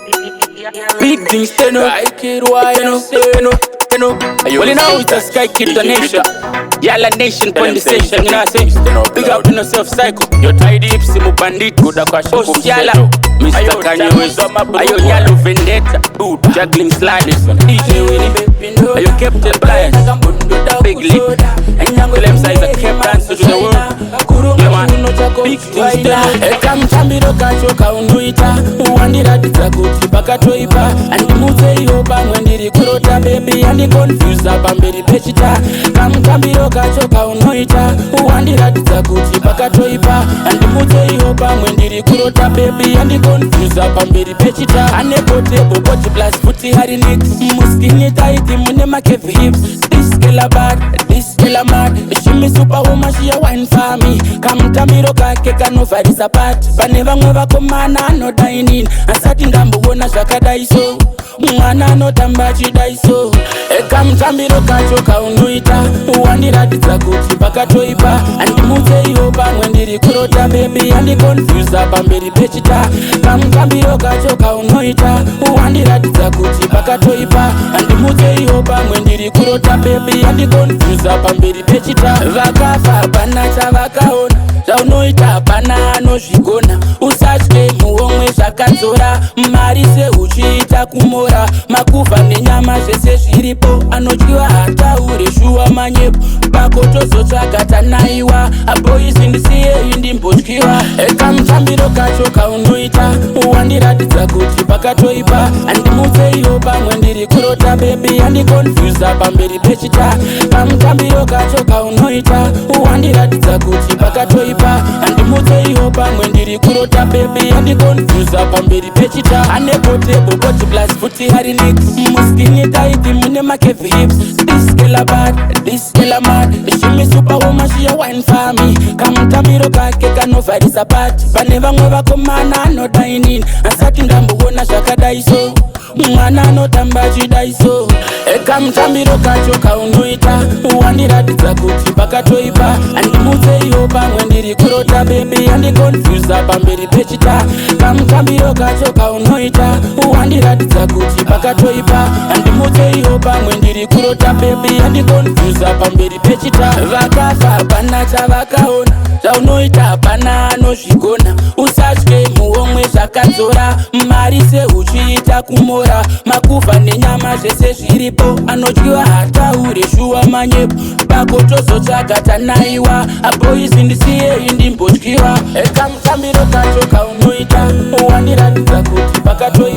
Big things, ten up. I kid, why you know? Well, you know it's a Sky Nation. Yalla Nation conversation, you know what I say? Big up in yourself, psycho. You're tidy, simu bandit, good akwash. Oh, Yalla, Mr. Kanye West. Ayo Yellow Vendetta, dude, juggling sliders. DJ Winnie, ayo Captain Blind, Big Lip, and young William size a cap dance to the world. Yeah man, big things, ten up. Kamutambiro kachoka unoita uwandira kuti pakatoipa andimutse iyoba mwendiri kurota baby andi confuse pamberi pechita Kamutambiro kachoka unoita uwandira kuti pakatoipa andimutse iyoba mwendiri kurota baby andi confuse pamberi pechita anepotebo body plus futi hari neat muskini tight mune makevi hips this killer bad this killer mad she me superwoman she a wine for me Kamutambiro kake kanovarisa part pane vamwe vakomana anodainin asati ndamboona zvakadaiso mwana anotamba chidaiso Kamutambiro kachoka unoita uwandiratidza kuti pakatoipa andimutse iwo pamwe ndiri kurota baby andikonfuse pamberi pechita Kamutambiro kachoka unoita uwandiratidza kuti pakatoipa andimutse iwo pamwe ndiri kurota baby andikonfuse pamberi pechita vakafa pana chavakaona zvaunoita hapana anozvigona usatye muhomwe zvakadzora mari seuchiita kumora makuva nenyama zvese zviripo anodyiwa hataure shuwa manyepo pakotozotsvaga tanaiwa aboisi ndisiyei ndimbotyiwa Kamutambiro kachoka unoita uwandiratidza kuti pakatoipa andimutse iyo pamwe ndiri kurota baby andikonfuse pamberi pechita Kamutambiro kachoka unoita uwandiratidza kuti pakatoipa andimutse iyo pamwe ndiri kurota baby andikonfuse pamberi pechita anepotebo body plus futi hari neat muskini tight mune makevi hips this killer bad this killer mad she me superwoman she a wine for me Kamutambiro kake kanovarisa part pane vamwe vakomana anodainin asati ndamboona zvakadaiso mwana anotamba chidaiso Kamutambiro kachoka unoita uwandiratidza kuti pakatoipa andimutse iyo pamwe ndiri kurota baby andikonfuse pamberi pechita Kamutambiro kachoka unoita uwandiratidza kuti pakatoipa andimutse iyo pamwe ndiri kurota baby andikonfuse pamberi pechita vakafa pana chavakaona zvaunoita hapana anozvigona usatye muhomwe zvakadzora mari seuchiita kumora makuva nenyama zvese zviripo anodyiwa hataure shuwa manyepo pakotozotsvaga tanaiwa aboisi ndisiyei ndimbotyiwa Kamutambiro kachoka unoita uwandiratidza kuti pakatoipa